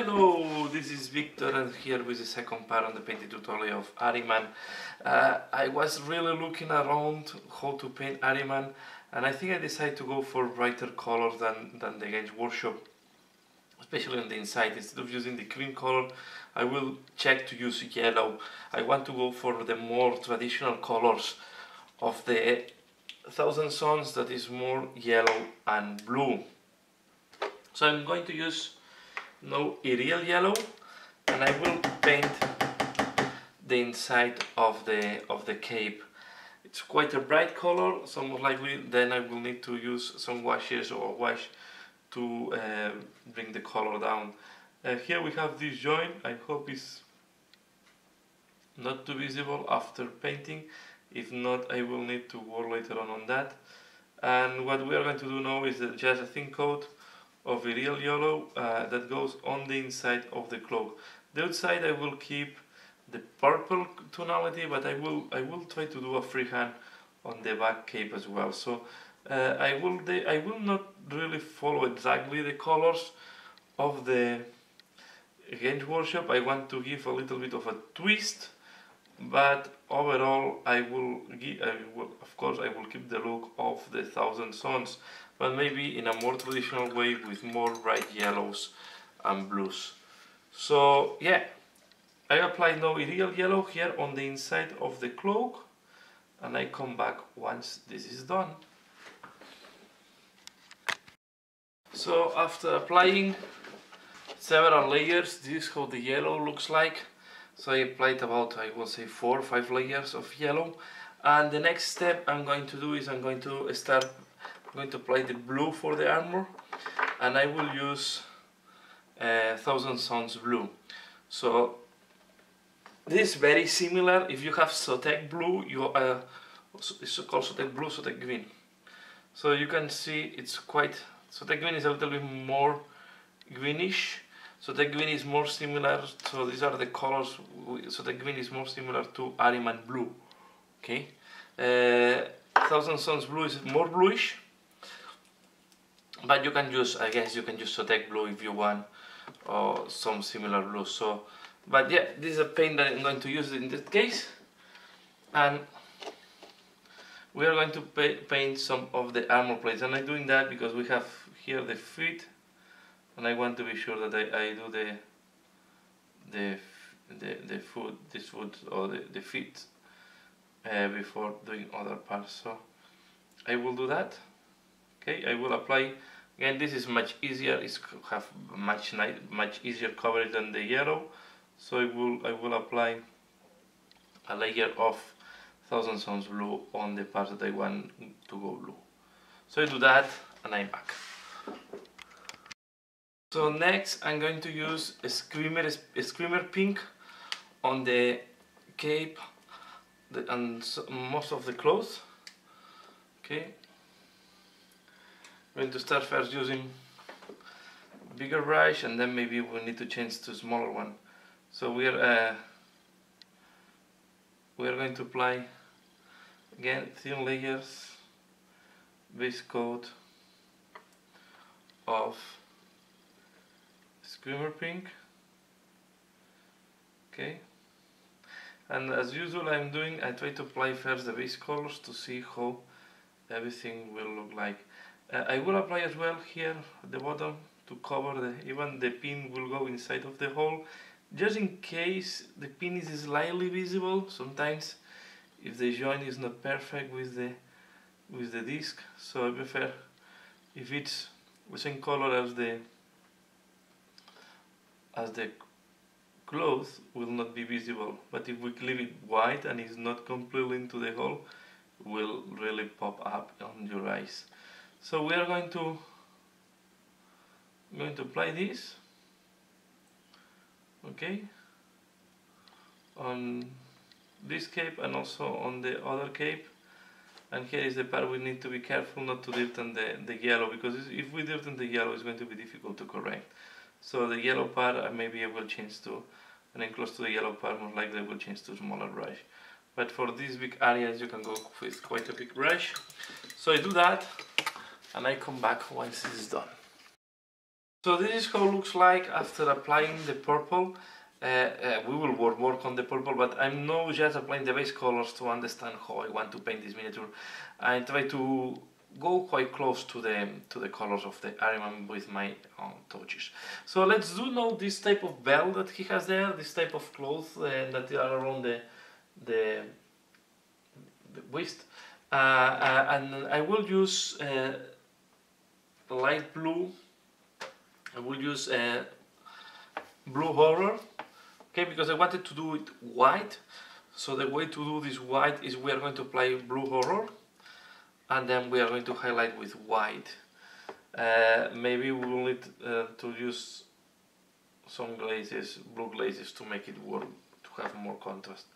Hello, this is Victor and here with the second part on the painting tutorial of Arhiman. I was really looking around how to paint Arhiman, and I think I decided to go for brighter colors than the Games Workshop, especially on the inside. Instead of using the cream color, I will check to use yellow. I want to go for the more traditional colors of the Thousand Sons, that is more yellow and blue. So I'm going to use no real yellow, and I will paint the inside of the cape. It's quite a bright color, so most likely then I will need to use some washes or wash to bring the color down. Here we have this joint. I hope it's not too visible after painting. If not, I will need to work later on that. And what we are going to do now is just a thin coat of a real yellow that goes on the inside of the cloak. The outside I will keep the purple tonality, but I will try to do a freehand on the back cape as well. So I will not really follow exactly the colors of the Games Workshop. I want to give a little bit of a twist, but overall I will of course I will keep the look of the Thousand Sons, but maybe in a more traditional way with more bright yellows and blues. So yeah, I apply now real yellow here on the inside of the cloak, and I come back once this is done. So after applying several layers, this is how the yellow looks like. So I applied about, I will say, 4 or 5 layers of yellow, and the next step I'm going to do is I'm going to apply the blue for the armor, and I will use Thousand Sons blue. So this is very similar. If you have Sotek blue, it's called Sotek blue, Sotek green. So you can see it's quite, Sotek green is a little bit more greenish. Sotek green is more similar, so these are the colors. Sotek green is more similar to Arhiman blue. Okay, Thousand Sons blue is more bluish, but you can use, I guess you can use Sotek blue if you want, or some similar blue. So, but yeah, this is a paint that I'm going to use in this case, and we are going to paint some of the armor plates. And I'm doing that because we have here the feet, and I want to be sure that I do this foot or the feet before doing other parts. So I will do that. Okay, I will apply. Again, this is much easier. It's have much easier coverage than the yellow. So I will apply a layer of Thousand Sons blue on the parts that I want to go blue. So I do that, and I'm back. So next I'm going to use a screamer pink on the cape and most of the clothes. Okay, I'm going to start first using bigger brush, and then maybe we'll need to change to a smaller one. So we are going to apply again thin layers, base coat of Screamer pink. Okay, and as usual I try to apply first the base colors to see how everything will look like. I will apply as well here at the bottom to cover even the pin will go inside of the hole, just in case the pin is slightly visible. Sometimes if the joint is not perfect with the disc, so I prefer if it's the same color as the cloth will not be visible, but if we leave it white and it's not completely into the hole, it will really pop up on your eyes. So we are going to apply this, okay, on this cape and also on the other cape. And here is the part we need to be careful not to dirten the yellow, because if we dirten the yellow, it's going to be difficult to correct. So the yellow part, maybe I will change to, and then close to the yellow part, most likely I will change to a smaller brush. But for these big areas, you can go with quite a big brush. So I do that, and I come back once this is done. So this is how it looks like after applying the purple. We will work on the purple, but I'm not just applying the base colors to understand how I want to paint this miniature. I try to go quite close to the colors of the Arhiman with my touches. So let's do now this type of belt that he has there, this type of clothes that are around the waist, and I will use light blue. I will use blue horror, okay, because I wanted to do it white. So the way to do this white is we are going to apply blue horror, and then we are going to highlight with white. Maybe we will need to use some glazes, blue glazes, to make it work, to have more contrast.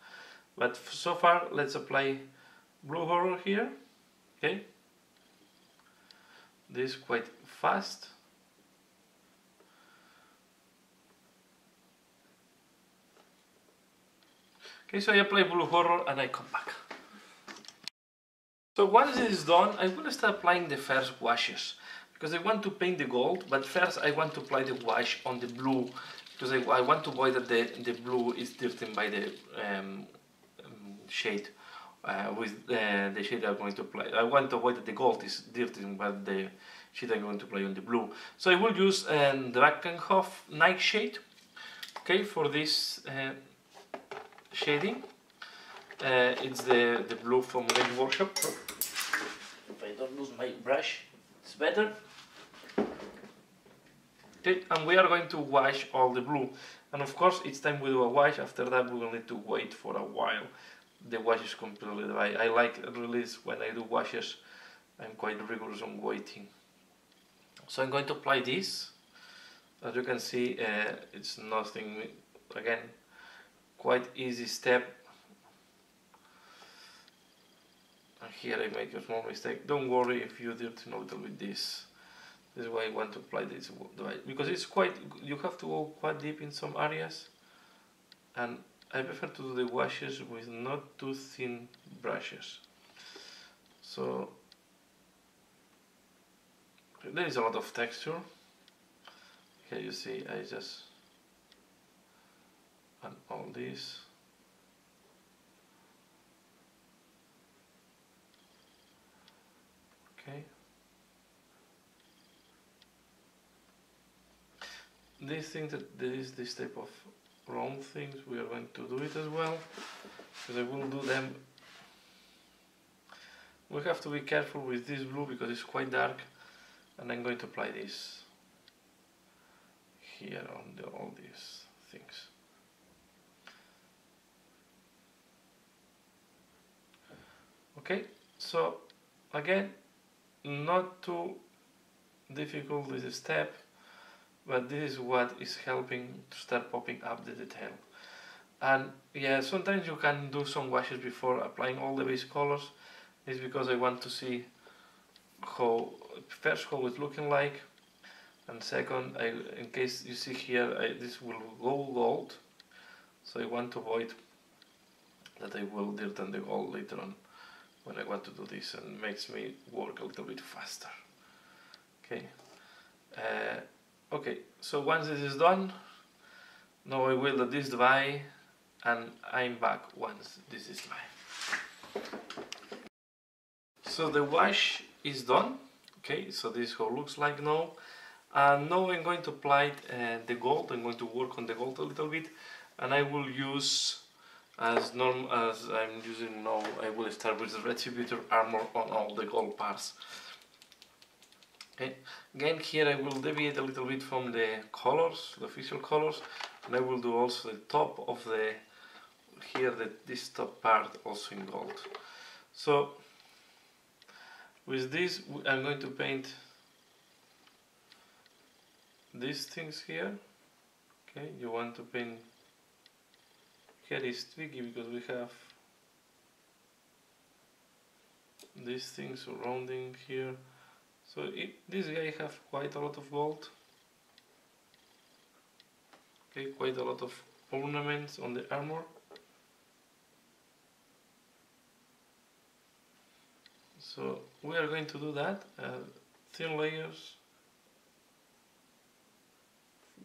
But so far, let's apply blue horror here, okay. This is quite fast. Okay, so I apply blue horror and I come back. So once this is done, I'm going to start applying the first washes, because I want to paint the gold, but first I want to apply the wash on the blue, because I want to avoid that the blue is dirty by the shade, with the shade I'm going to apply. I want to avoid that the gold is dirty by the shade I'm going to apply on the blue. So I will use the Drakenhof Nightshade, okay, for this shading. It's the blue from Range Workshop. If I don't lose my brush, it's better. Okay, and we are going to wash all the blue. And of course, each time we do a wash, after that we will need to wait for a while. The wash is completely dry. I like release when I do washes. I'm quite rigorous on waiting. So I'm going to apply this. As you can see, it's nothing, again, quite easy step. And here I make a small mistake. Don't worry if you dirty a little bit this. This is why I want to apply this dry, because it's quite, you have to go quite deep in some areas, and I prefer to do the washes with not too thin brushes. So there is a lot of texture. Here you see I just add all this. Okay. These things, that there is this type of round things, we are going to do it as well, because I will do them. We have to be careful with this blue because it's quite dark, and I'm going to apply this here on all these things. Okay, so again, not too difficult this step, but this is what is helping to start popping up the detail. And yeah, sometimes you can do some washes before applying all the base colors. It's because I want to see how, first, how it's looking like, and second, in case you see here, this will go gold, so I want to avoid that I will dirten the gold later on when I want to do this, and makes me work a little bit faster. Okay. Okay, so once this is done, now I will let this dry, and I'm back once this is dry. So the wash is done. Okay, so this is how it looks like now. And now I'm going to apply the gold. I'm going to work on the gold a little bit, and I will use, as I'm using now, I will start with the Retributor armor on all the gold parts. Okay. Again, here I will deviate a little bit from the colors, the official colors, and I will do also the top of the, here, this top part also in gold. So with this I'm going to paint these things here. Okay, you want to paint, here is tricky because we have these things surrounding here. So this guy have quite a lot of gold. Okay, quite a lot of ornaments on the armor. So we are going to do that, thin layers.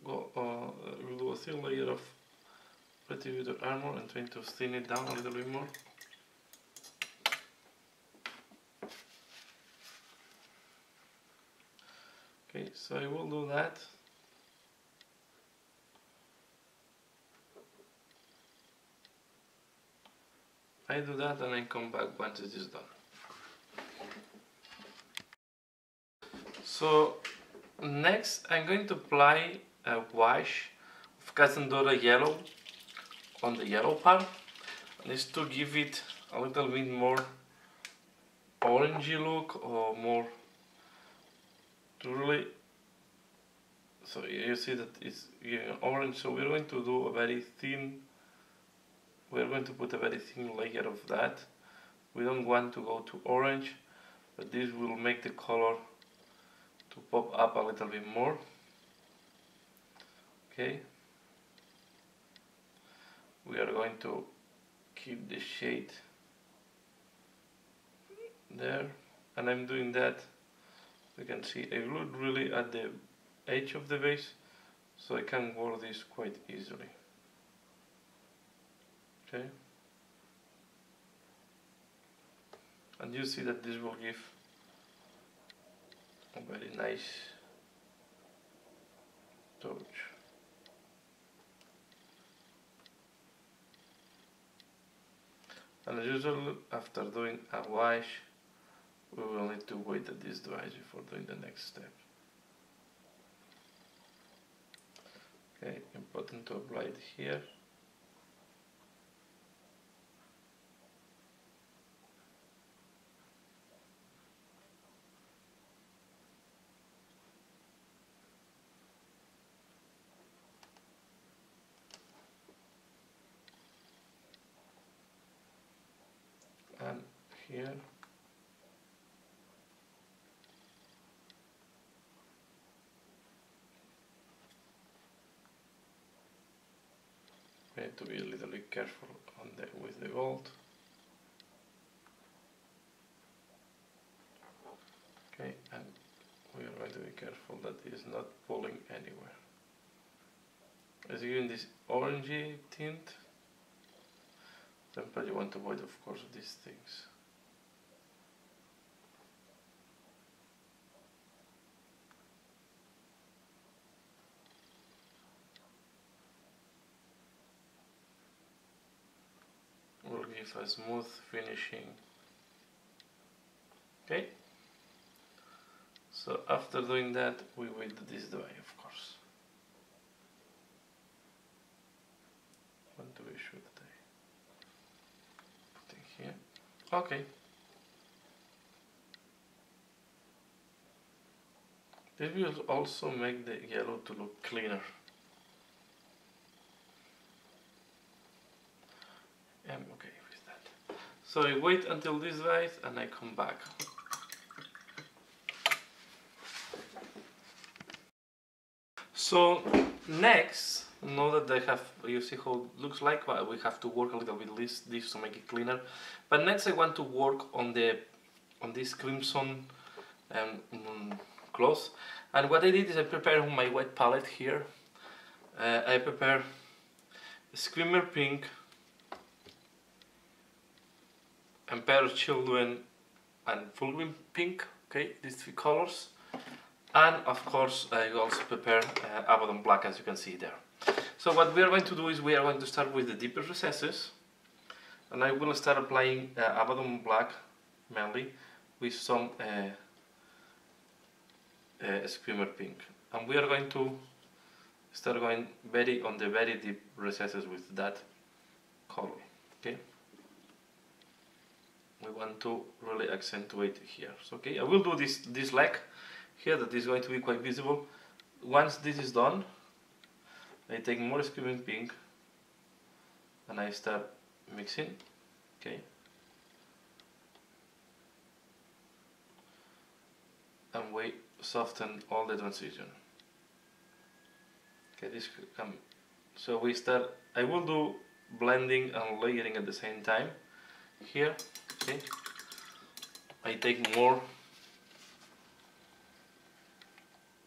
we'll do a thin layer of Retributor armor and trying to thin it down a little bit more. Okay, so I will do that. I do that and I come back once it is done. So next I'm going to apply a wash of Casandora yellow on the yellow part. And it's to give it a little bit more orangey look, or more to really, so you see that it's giving orange. So we're going to do a very thin, we're going to put a very thin layer of that. We don't want to go to orange, but this will make the color to pop up a little bit more. Okay, we are going to keep the shade there, and I'm doing that. You can see I glued really at the edge of the base, so I can work this quite easily. Okay, and you see that this will give a very nice touch. And as usual, after doing a wash, we will need to wait that this dries before doing the next step. Okay, important to apply it here. And here. We need to be a little bit careful with the gold. Okay, and we are going to be careful that it is not pulling anywhere. It's giving this orangey tint, but you want to avoid, of course, these things. Will give a smooth finishing. Okay, so after doing that, we wait this dry, of course. Want to be sure that I put it here. Okay. This will also make the yellow to look cleaner. I'm okay with that. So I wait until this dries and I come back. So next, now that I have, you see how it looks like, but we have to work a little bit this to make it cleaner. But next I want to work on this crimson cloth. And what I did is I prepared my white palette here. I prepare Screamer Pink, Emperor Children, and Fulgrim Pink. Okay, these three colors. And of course I also prepare Abaddon Black, as you can see there. So what we are going to do is we are going to start with the deeper recesses, and I will start applying Abaddon Black mainly with some Screamer Pink, and we are going to start going on the very deep recesses with that color. Okay, we want to really accentuate here. So okay, I will do this leg here that is going to be quite visible. Once this is done, I take more Screaming Pink and I start mixing. Okay, and we soften all the transition. Okay, this come. So we start. I will do blending and layering at the same time. Here, okay. I take more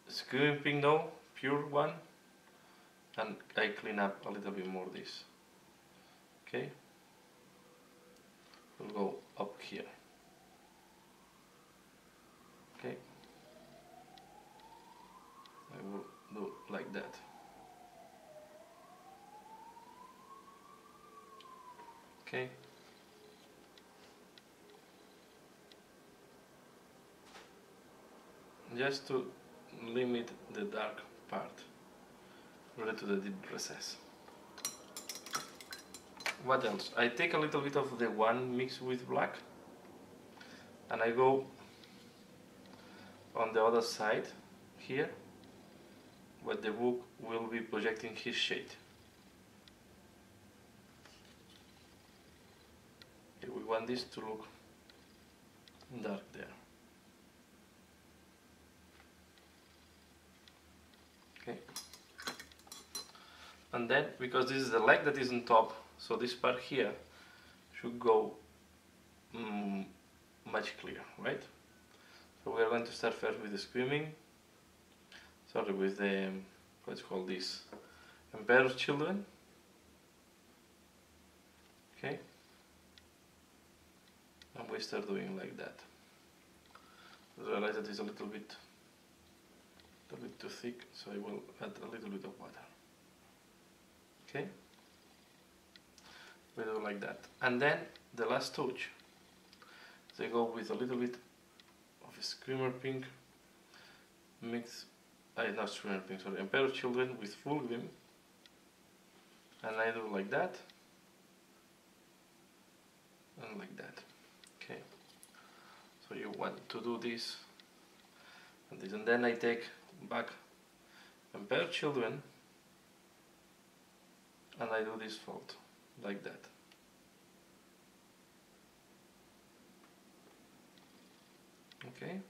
Screaming Pink now, pure one. and I clean up a little bit more this. Okay, we'll go up here. Okay, I will do like that. Okay, just to limit the dark part related to the deep recess. What else? I take a little bit of the one mixed with black and I go on the other side here where the book will be projecting his shade. Okay, we want this to look dark there. Okay. And then, because this is the leg that is on top, so this part here should go much clearer, right? So we are going to start first with the with the, let's call this, Emperor's Children. Okay. And we start doing like that. Realize that it's a little bit too thick, so I will add a little bit of water. Okay, we do like that, and then the last touch, they go with a little bit of a Screamer Pink mix, not Screamer Pink, sorry, Emperor's Children with Full Gleam, and I do like that, and like that. Okay, so you want to do this and this, and then I take back Emperor's Children and I do this fold like that. Okay.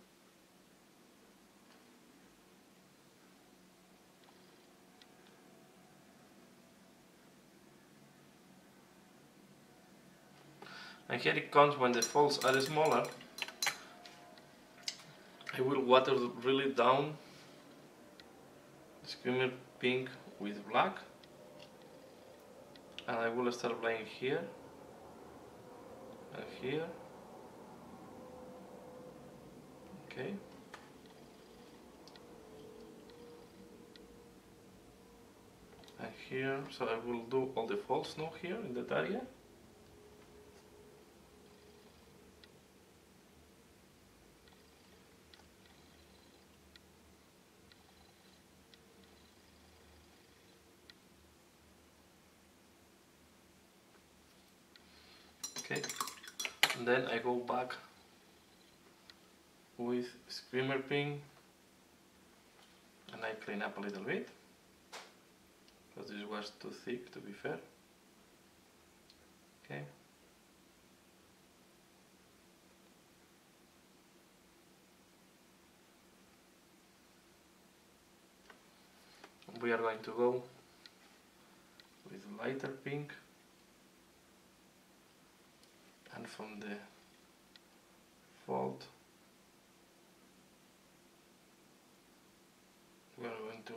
And here it comes when the folds are smaller. I will water really down Screamer Pink with black. And I will start playing here and here. Okay. And here, so I will do all the folds now here in that area. Okay, and then I go back with Screamer Pink and I clean up a little bit because this was too thick, to be fair. Okay. We are going to go with lighter pink, and from the fold we are going to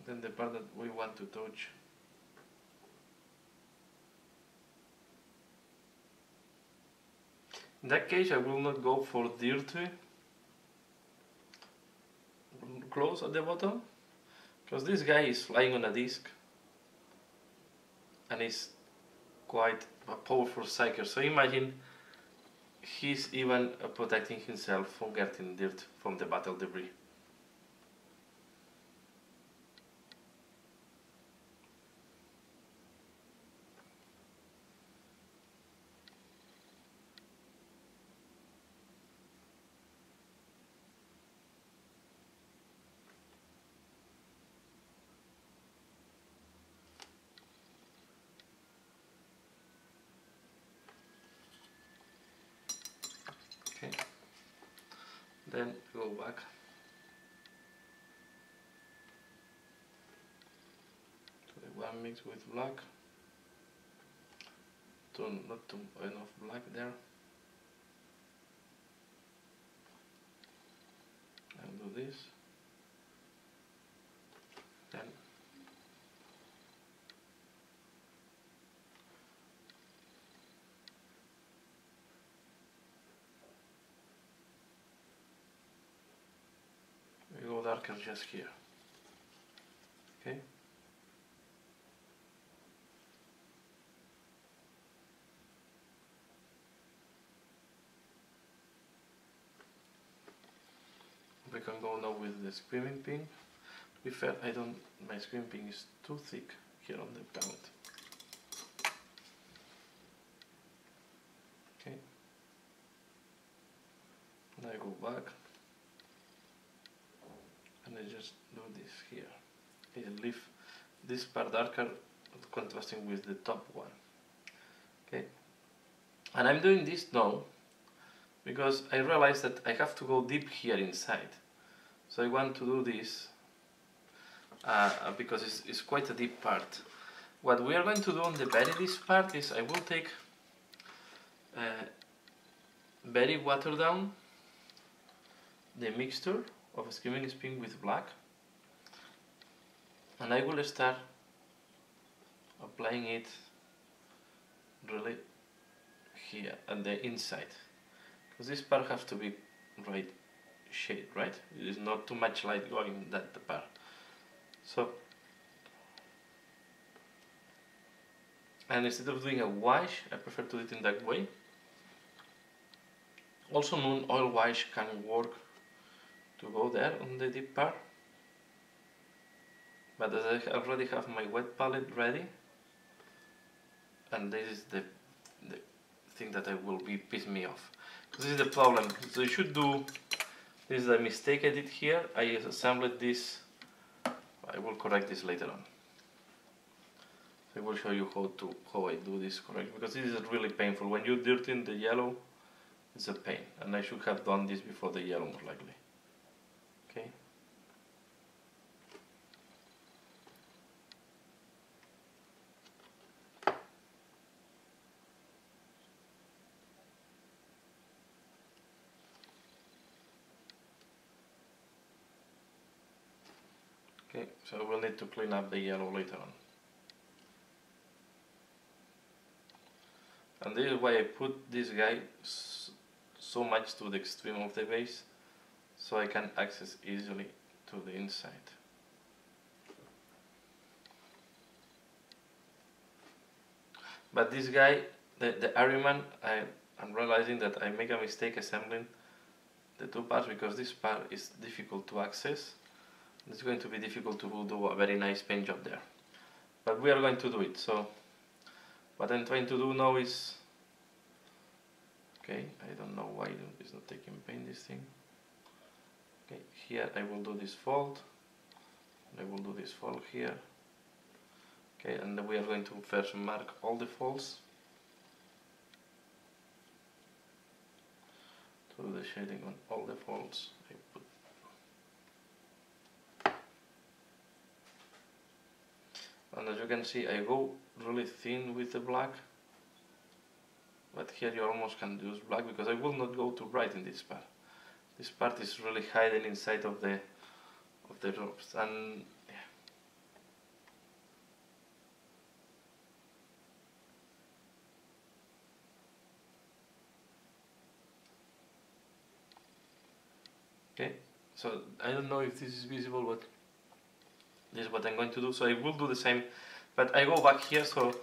then the part that we want to touch. In that case I will not go for dirty close at the bottom, because this guy is flying on a disc and is quite a powerful psyker, so imagine he's even protecting himself from getting dirt from the battle debris. Okay, then go back to the one mixed with black, not too enough black there, do this, then we go darker just here. Okay. We can go now with the screaming pink. To be fair, my screaming pink is too thick here on the palette. Okay. And I go back and I just do this here. Okay, and leave this part darker, contrasting with the top one. Okay. And I'm doing this now because I realize that I have to go deep here inside. So I want to do this because it's quite a deep part. What we are going to do on the very deep part is I will take very watered down the mixture of screaming pink with black, and I will start applying it really here at the inside, because this part has to be right shade, right? It is not too much light going in that part. So, and instead of doing a wash, I prefer to do it in that way. Also, non-oil wash can work to go there on the deep part. But as I already have my wet palette ready, and this is the thing that I will be piss me off. This is the problem. So you should do. This is a mistake I did here. I assembled this. I will correct this later on. I will show you how I do this correct, because this is really painful. When you dirty in the yellow, it's a pain, and I should have done this before the yellow more likely. Okay. Okay, so we'll need to clean up the yellow later on. And this is why I put this guy so much to the extreme of the base, so I can access easily to the inside. But this guy, the Arhiman, I'm realizing that I make a mistake assembling the two parts, because this part is difficult to access. It's going to be difficult to do a very nice paint job there. But we are going to do it. So what I'm trying to do now is, okay, I don't know why it's not taking paint, this thing. Okay, here I will do this fold, and I will do this fold here. Okay, and then we are going to first mark all the folds to do the shading on all the folds. I put. And as you can see, I go really thin with the black, but here you almost can use black, because I will not go too bright in this part. This part is really hidden inside of the ropes, and yeah. Okay, so I don't know if this is visible, but this is what I'm going to do. So I will do the same, but I go back here, so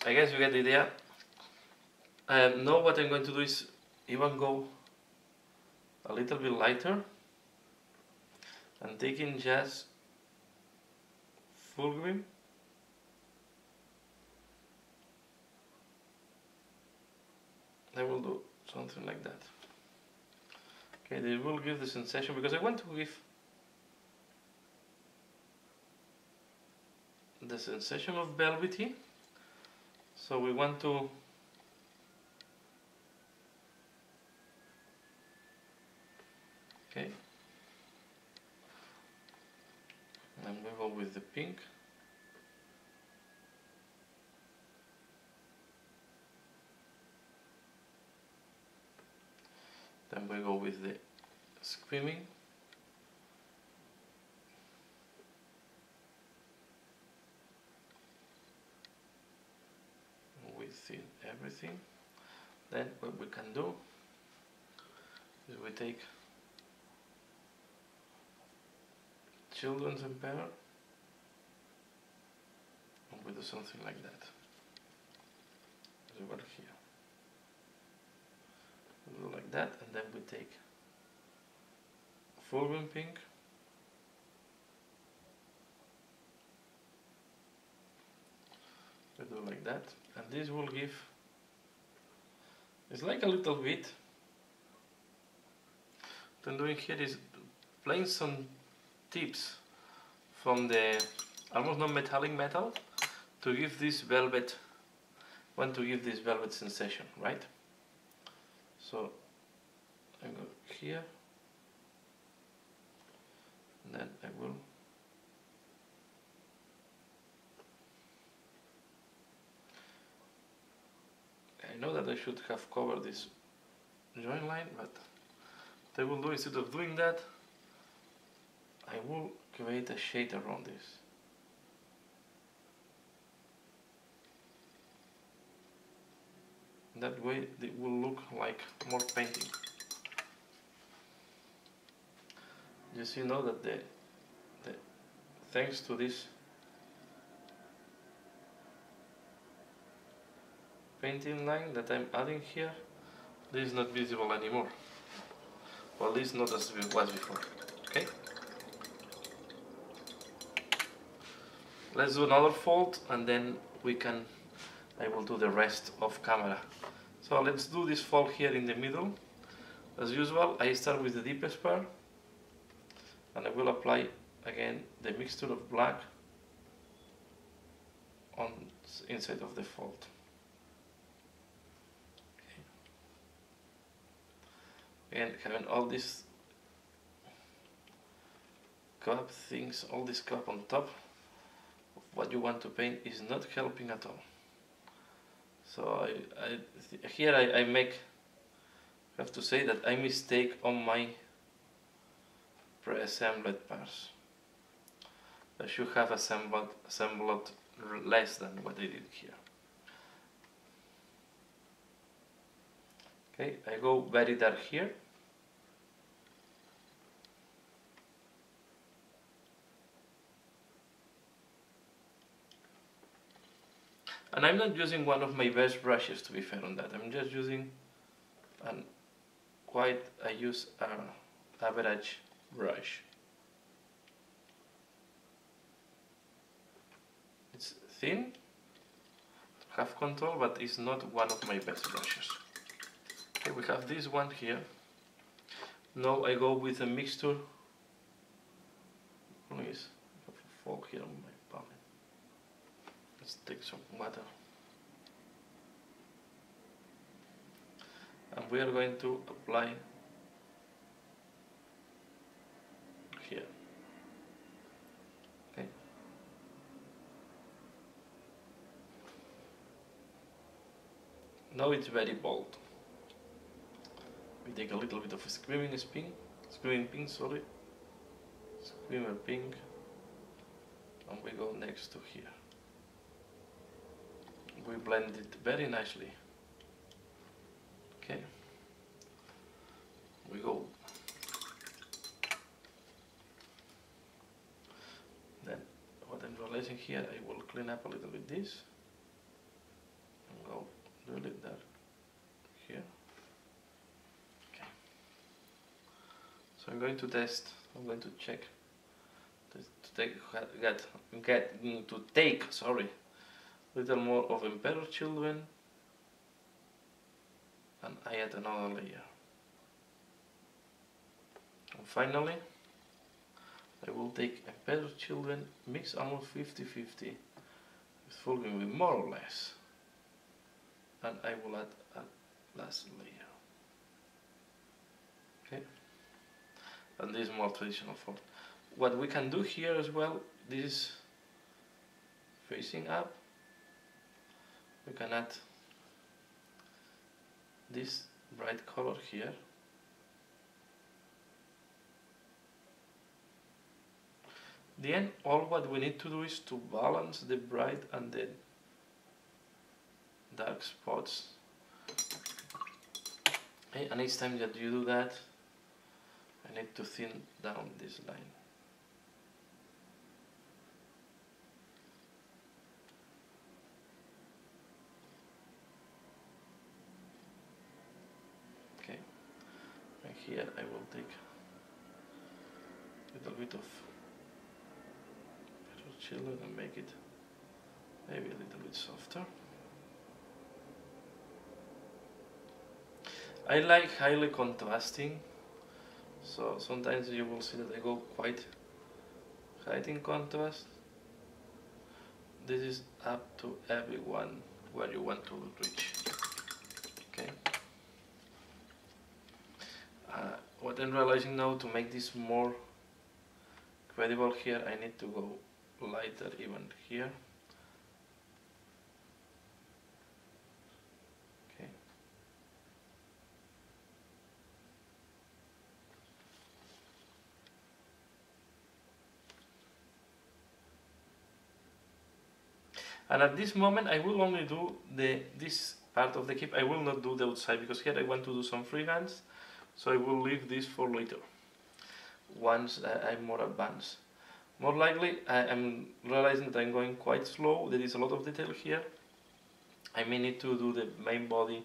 I guess you get the idea. Now what I'm going to do is even go a little bit lighter and taking just full green. I will do something like that. Okay, this will give the sensation, because I want to give the sensation of velvety. So we want to okay, and we go with the pink. Then we go with the screaming. thin everything. Then what we can do is we take children's emperor and we do something like that. As well here. We do like that, and then we take fulgrim pink, we do like that, and this will give, it's like a little bit. What I'm doing here is playing some tips from the almost non-metallic metal to give this velvet, want to give this velvet sensation, right? So I go here, and then I will I know that I should have covered this join line, but what I will do, instead of doing that, I will create a shade around this. That way it will look like more painting. Just you know that the thanks to this painting line that I'm adding here, this is not visible anymore. Well, this is not as it was before. Okay. Let's do another fold, and then I will do the rest off camera. So let's do this fold here in the middle. As usual, I start with the deepest part, and I will apply again the mixture of black on inside of the fold. Okay. And having all these cup things, all this cup on top of what you want to paint is not helping at all. So here I have to say that I mistake on my pre-assembled parts. I should have assembled less than what I did here. Okay, I go very dark here. And I'm not using one of my best brushes, to be fair on that. I'm just using I use an average brush. It's thin, have control, but it's not one of my best brushes. Okay, we have this one here. Now I go with a mixture. Please, I have a fog here on my palette. Let's take some water. And we are going to apply here. Okay. Now it's very bold. We take a little bit of a screaming pink, sorry. Screamer pink. And we go next to here. We blend it very nicely. Okay. We go. Then what I'm realizing here, I will clean up a little bit this and go do it there here. Okay. So I'm going to test. I'm going to check to take a little more of Emperor Children, and I add another layer. And finally, I will take Emperor Children, mix almost 50-50 with fulgrim with more or less, and I will add a last layer. Okay, and this is more traditional fold. What we can do here as well, this is facing up. We can add this bright color here. In the end, all what we need to do is to balance the bright and the dark spots. Okay, and each time that you do that, I need to thin down this line. Okay, and here I will take a little bit of chiller and make it maybe a little bit softer. I like highly contrasting, so sometimes you will see that I go quite high in contrast. This is up to everyone where you want to reach. Okay. What I'm realizing now, to make this more credible here, I need to go lighter even here. Okay. And at this moment I will only do this part of the cape. I will not do the outside because here I want to do some freehands, so I will leave this for later once I'm more advanced. More likely I'm realizing that I'm going quite slow. There is a lot of detail here. I may need to do the main body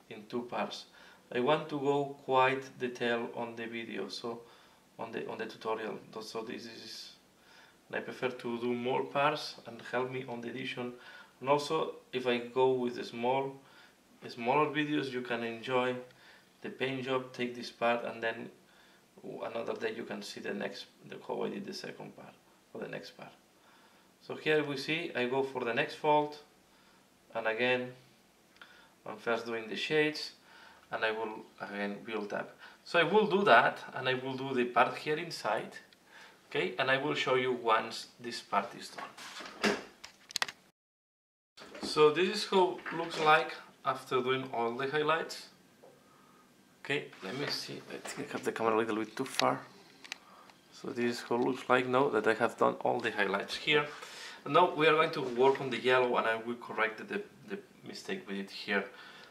in two parts. I want to go quite detailed on the video, so on the tutorial. So this is, I prefer to do more parts and help me on the edition. And also, if I go with the smaller videos, you can enjoy the paint job, take this part, and then another day you can see how I did the second part or the next part. So here we see I go for the next fold, and again I'm first doing the shades, and I will again build up. So I will do that, and I will do the part here inside. Okay, and I will show you once this part is done. So this is how it looks like after doing all the highlights. Okay, let me see. I think I have the camera a little bit too far. So this is how it looks like now that I have done all the highlights here. And now we are going to work on the yellow, and I will correct the mistake we did here.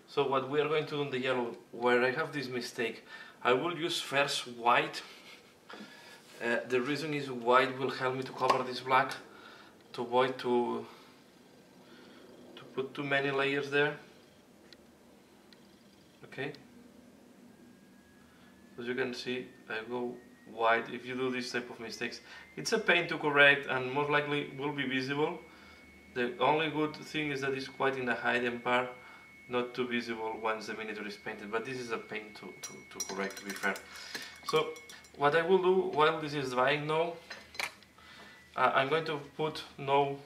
So what we are going to do in the yellow, where I have this mistake, I will use first white. The reason is white will help me to cover this black, to avoid to put too many layers there. Okay, as you can see, I go white. If you do this type of mistakes, it's a pain to correct, and most likely will be visible. The only good thing is that it's quite in the hidden part, not too visible once the miniature is painted, but this is a pain to correct, to be fair. So what I will do while this is drying now, I'm going to put now,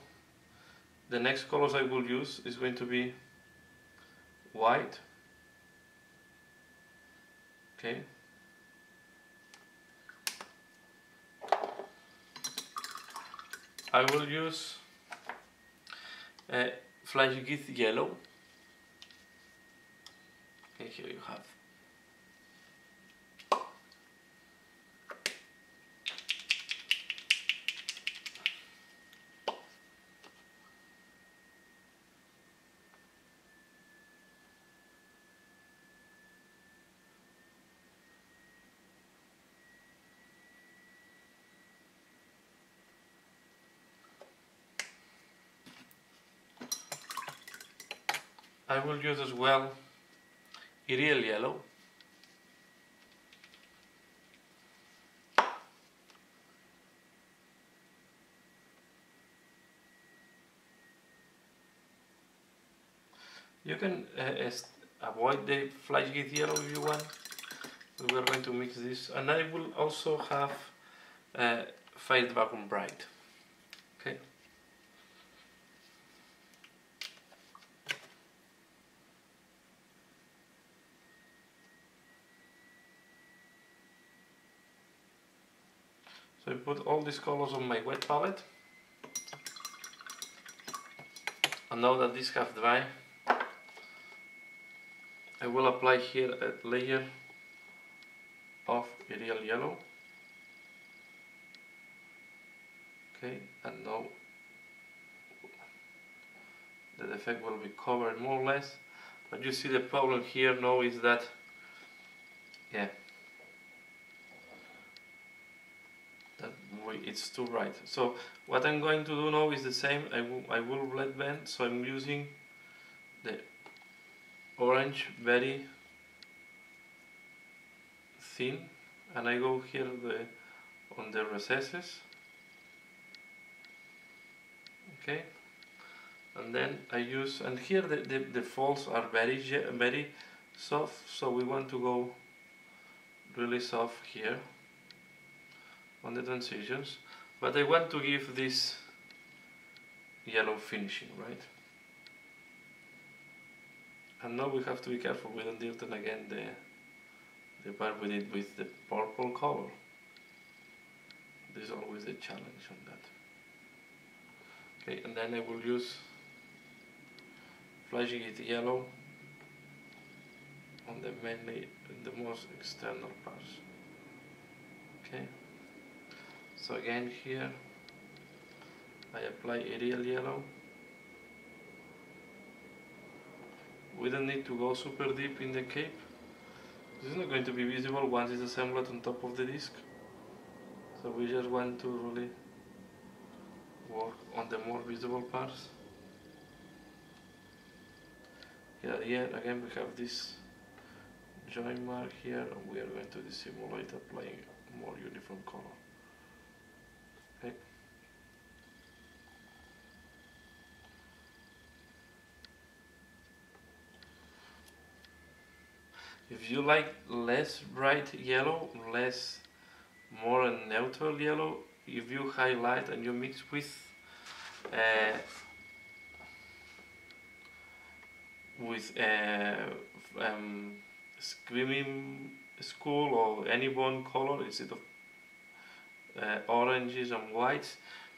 the next colors I will use is going to be white. Okay. I will use flash gift yellow. Okay, here you have. I will use as well Ariel yellow. You can avoid the flash gift yellow if you want. We are going to mix this, and I will also have Fire Dragon Bright. Okay. So I put all these colors on my wet palette, and now that these have dry, I will apply here a layer of Ariel yellow. Okay, and now the effect will be covered more or less. But you see the problem here now is that, yeah, it's too bright. So what I'm going to do now is the same. I will blend bend, so I'm using the orange very thin, and I go here on the recesses, okay, and then I use, and here the folds are very soft, so we want to go really soft here on the transitions, but I want to give this yellow finishing, right? And now we have to be careful we don't dirten again the part we did with the purple color. There's always a challenge on that. Okay, and then I will use flashing it yellow on the most external parts. Okay, so again here I apply Arial yellow. We don't need to go super deep in the cape. This is not going to be visible once it's assembled on top of the disc. So we just want to really work on the more visible parts. Here again we have this joint mark here, and we are going to dissimulate applying more uniform color. Okay. If you like less bright yellow, more a neutral yellow, if you highlight and you mix with Screaming Skull or any one color instead of oranges and whites,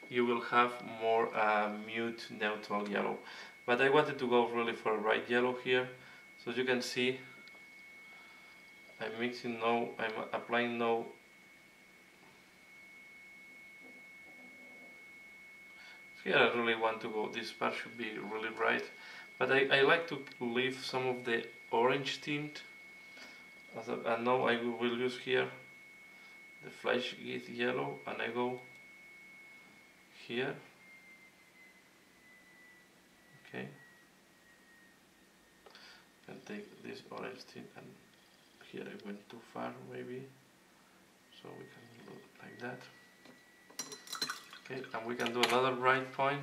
you will have more mute neutral yellow. But I wanted to go really for a bright yellow here, so as you can see I'm mixing now, I'm applying now here. I really want to go, this part should be really bright, but I like to leave some of the orange tint, and now I will use here the flash git yellow, and I go here, okay, and take this orange tint, and here I went too far maybe, so we can do it like that. Okay, and we can do another bright point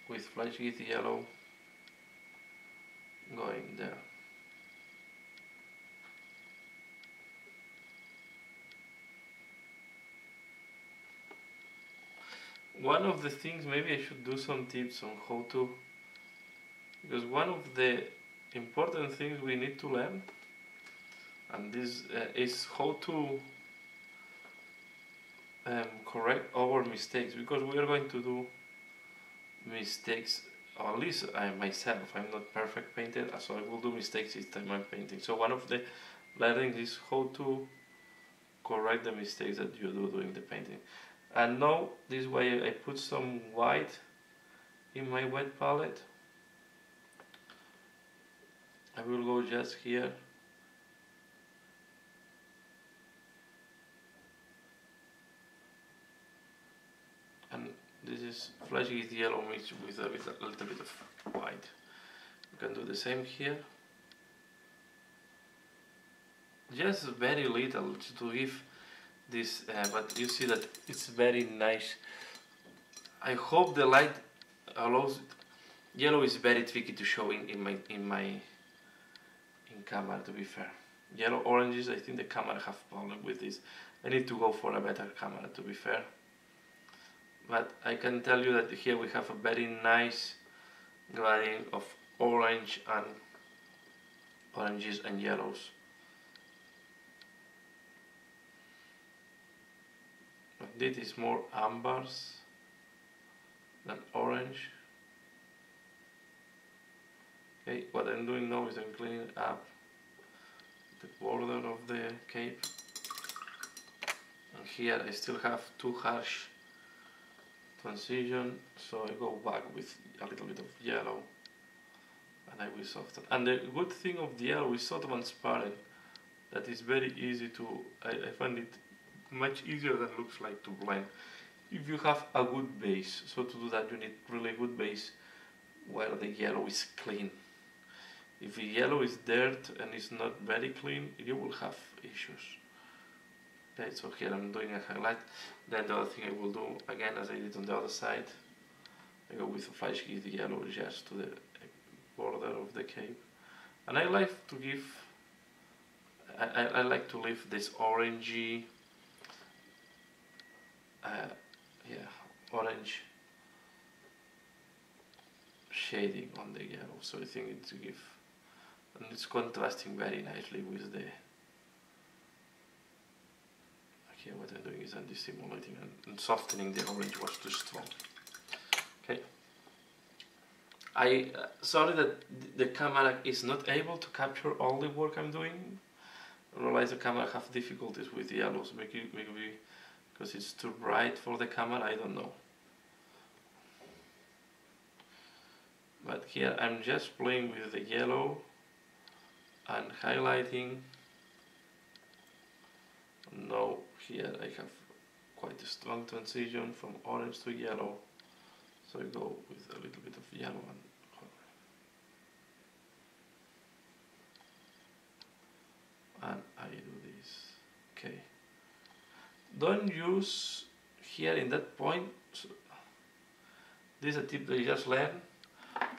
with flash git yellow going there. One of the things, maybe I should do some tips on how to, because one of the important things we need to learn, and this is how to correct our mistakes, because we are going to do mistakes, or at least myself, I'm not perfect painter, so I will do mistakes each time I'm painting. So one of the learning is how to correct the mistakes that you do doing the painting. And now this way I put some white in my wet palette. I will go just here and this is flash git yellow mixed with a little bit of white. You can do the same here, just very little to give this, but you see that it's very nice. I hope the light allows it. Yellow is very tricky to show in camera, to be fair. Yellow oranges, I think the camera have problem with this. I need to go for a better camera, to be fair. But I can tell you that here we have a very nice gradient of oranges and yellows. But this is more ambers than orange. Okay, what I'm doing now is I'm cleaning up the border of the cape, and here I still have too harsh transition, so I go back with a little bit of yellow and I will soften. And the good thing of the yellow is so transparent that it's very easy to, I find it much easier than it looks like to blend if you have a good base. So to do that you need really good base where the yellow is clean. If the yellow is dirt and it's not very clean, you will have issues. Okay, so here I'm doing a highlight. Then the other thing I will do, again as I did on the other side, I go with a flash key the yellow just to the border of the cape. And I like to give, I like to leave this orangey, orange shading on the yellow. So I think it's to give, and it's contrasting very nicely with the, here what I'm doing is I'm dissimulating and softening the orange was too strong. Okay. Sorry that the camera is not able to capture all the work I'm doing. I realize the camera have difficulties with the yellows, maybe because it's too bright for the camera, I don't know. But here I'm just playing with the yellow and highlighting. Now here I have quite a strong transition from orange to yellow, so I go with a little bit of yellow and I do this. Okay, don't use here in that point, so this is a tip that you just learned.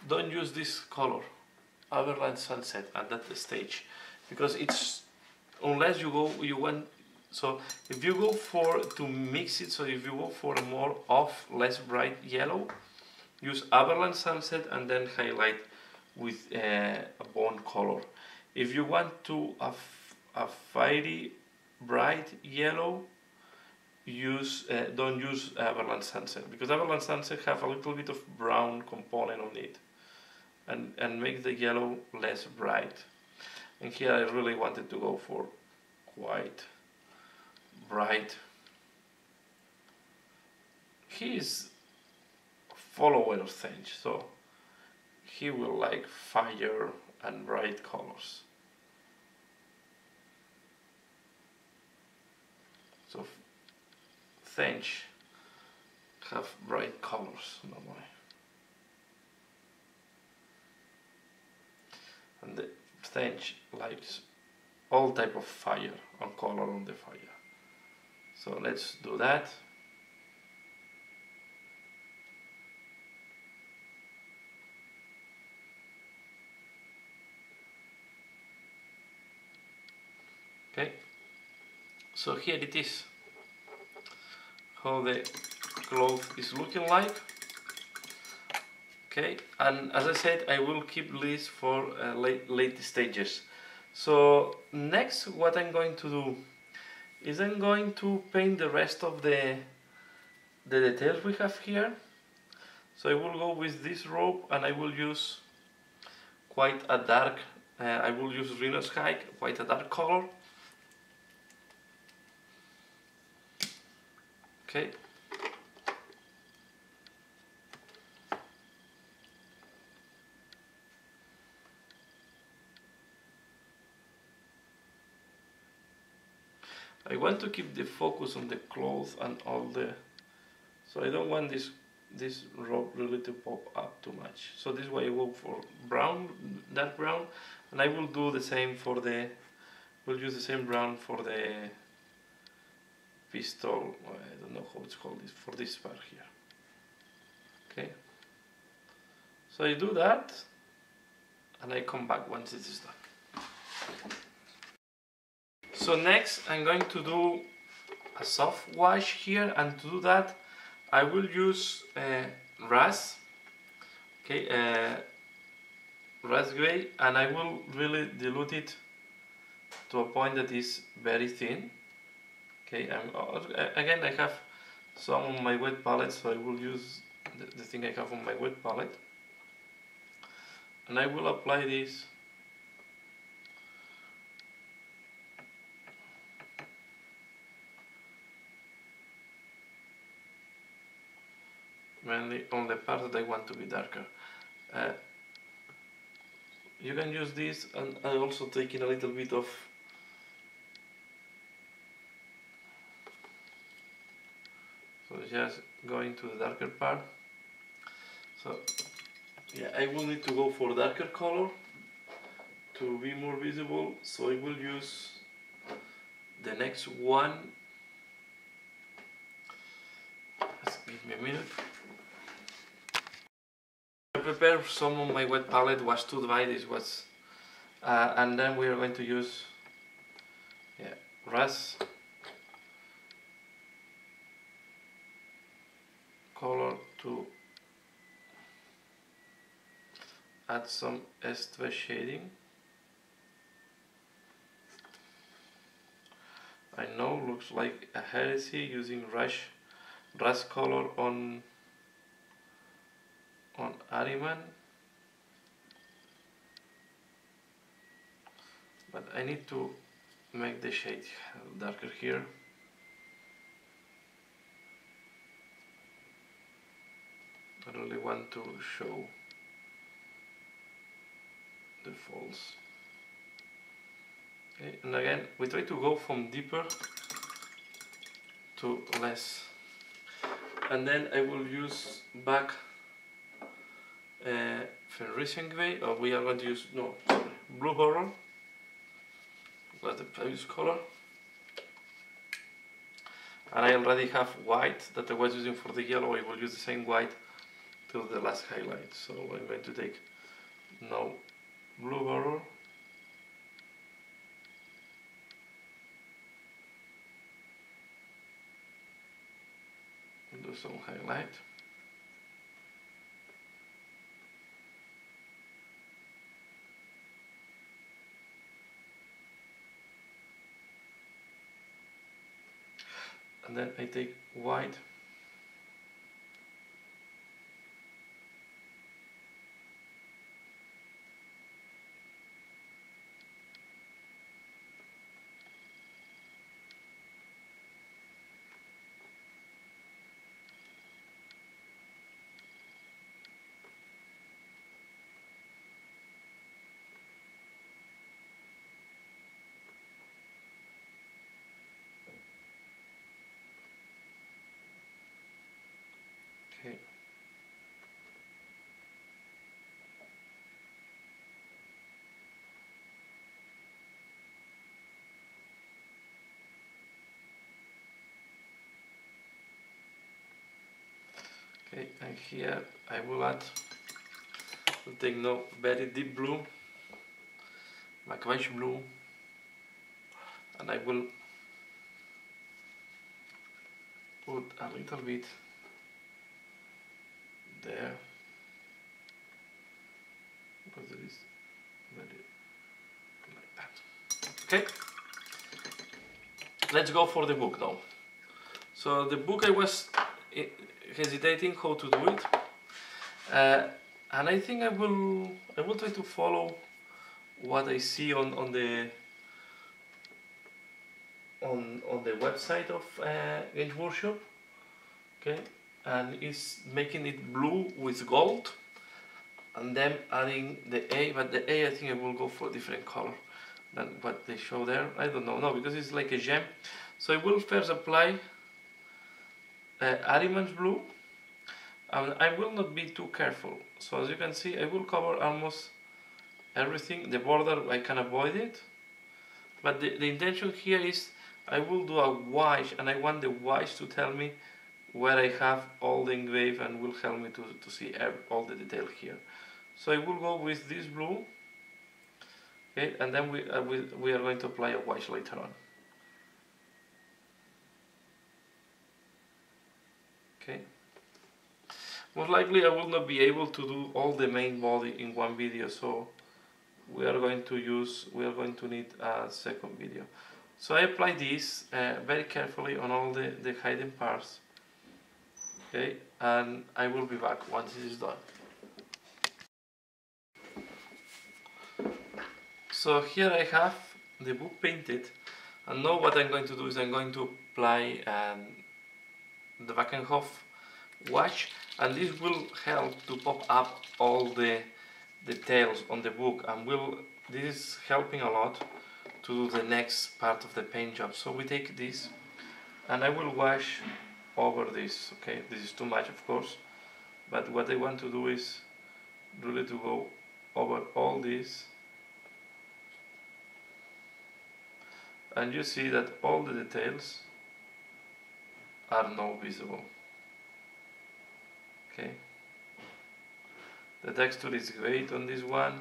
Don't use this color Overland Sunset at that stage, because it's, unless you want, so if you go for to mix it, so if you go for a more off, less bright yellow, use Overland Sunset and then highlight with a bone color. If you want to a fiery bright yellow, don't use Everland Sunset, because Everland Sunset have a little bit of brown component on it and make the yellow less bright. And here I really wanted to go for quite bright. He is a follower of Thenge, so he will like fire and bright colors. So Thenge have bright colors normally. And the Thenge likes all type of fire and color on the fire. So let's do that. Okay, so here it is, how the cloth is looking like. Okay, and as I said, I will keep this for late stages. So next what I'm going to do is I'm going to paint the rest of the details we have here. So I will go with this rope and I will use quite a dark, I will use Rhino's Hike, quite a dark color. Okay. I want to keep the focus on the cloth and all the, so I don't want this rope really to pop up too much. So this way I go for brown, dark brown, and I will do the same for the, we'll use the same brown for the pistol, I don't know how it's called, this for this part here. Okay, so I do that and I come back once it is done. So next I'm going to do a soft wash here, and to do that I will use Ras, okay, Ras Gray, and I will really dilute it to a point that is very thin. Okay, again I have some on my wet palette, so I will use the thing I have on my wet palette, and I will apply this mainly on the part that I want to be darker. You can use this, and I also taking a little bit of just going to the darker part. So yeah, I will need to go for darker color to be more visible, so I will use the next one. Just give me a minute. I prepared some of my wet palette, was too dry, this was and then we are going to use rust color to add some extra shading. I know looks like a heresy using rust color on Arhiman, but I need to make the shade darker here. I really want to show the falls. Okay, and again we try to go from deeper to less, and then I will use back Fenrisian Gray, or we are going to use blue horror. That's the previous color, and I already have white that I was using for the yellow. I will use the same white to the last highlight, so I'm going to take now blue horror, do some highlight, and then I take white okay. Okay, and here I will take now very deep blue, McVeigh blue, and I will put a little bit there, because it is very like that. Okay, let's go for the book now. So the book, I was hesitating how to do it, and I think I will try to follow what I see on the website of Games Workshop. Okay, and it's making it blue with gold, and then adding the A, but the A I think I will go for a different color than what they show there. I don't know, no, because it's like a gem. So I will first apply Arhiman's blue, and I will not be too careful. So as you can see, I will cover almost everything. The border I can avoid it, but the intention here is I will do a wash, and I want the wash to tell me where I have all the engraved and will help me to see all the detail here. So I will go with this blue, okay, and then we are going to apply a wash later on. Okay. Most likely I will not be able to do all the main body in one video, so we are going to need a second video. So I apply this very carefully on all the hidden parts. Okay, and I will be back once it is done. So here I have the book painted, and now what I'm going to do is I'm going to apply the Wackenhof wash, and this will help to pop up all the details on the book, and this is helping a lot to do the next part of the paint job. So we take this and I will wash over this. Okay, this is too much of course, but what I want to do is really to go over all this, and you see that all the details are now visible. Okay, the texture is great on this one,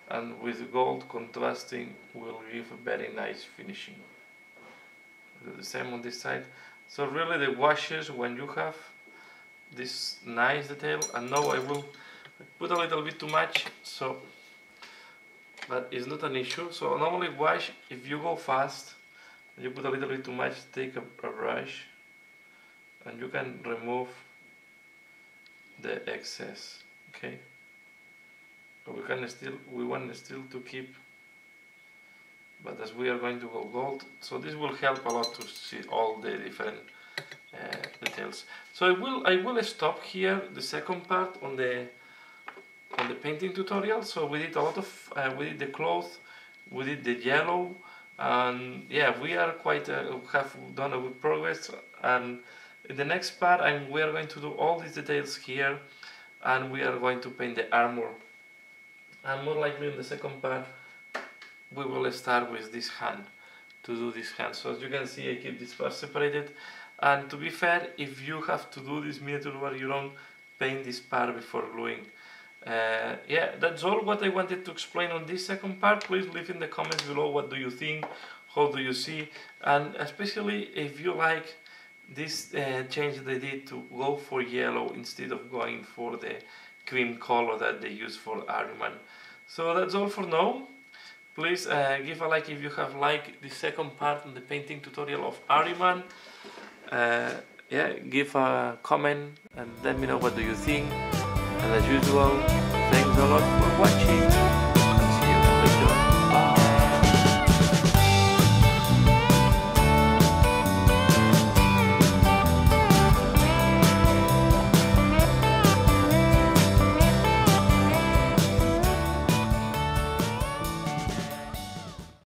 and with gold contrasting will give a very nice finishing. Do the same on this side. So really the washes, when you have this nice detail, and now I will put a little bit too much, so but it's not an issue. So normally wash, if you go fast, you put a little bit too much, take a brush and you can remove the excess. Okay, but we want still to keep, but as we are going to go gold, so this will help a lot to see all the different details. So I will stop here the second part on the painting tutorial. So we did a lot of we did the cloth, we did the yellow, and yeah, we are quite have done a good progress. And in the next part we are going to do all these details here, and we are going to paint the armor, and more likely in the second part we will start with this hand, to do this hand. So as you can see, I keep this part separated, and to be fair, if you have to do this miniature where you don't paint this part before gluing. Yeah, that's all what I wanted to explain on this second part. Please leave in the comments below what do you think, how do you see, and especially if you like this change they did to go for yellow instead of going for the cream color that they use for Arhiman. So that's all for now. Please give a like if you have liked the second part in the painting tutorial of Arhiman. Yeah, give a comment and let me know what do you think. And as usual, thanks a lot for watching.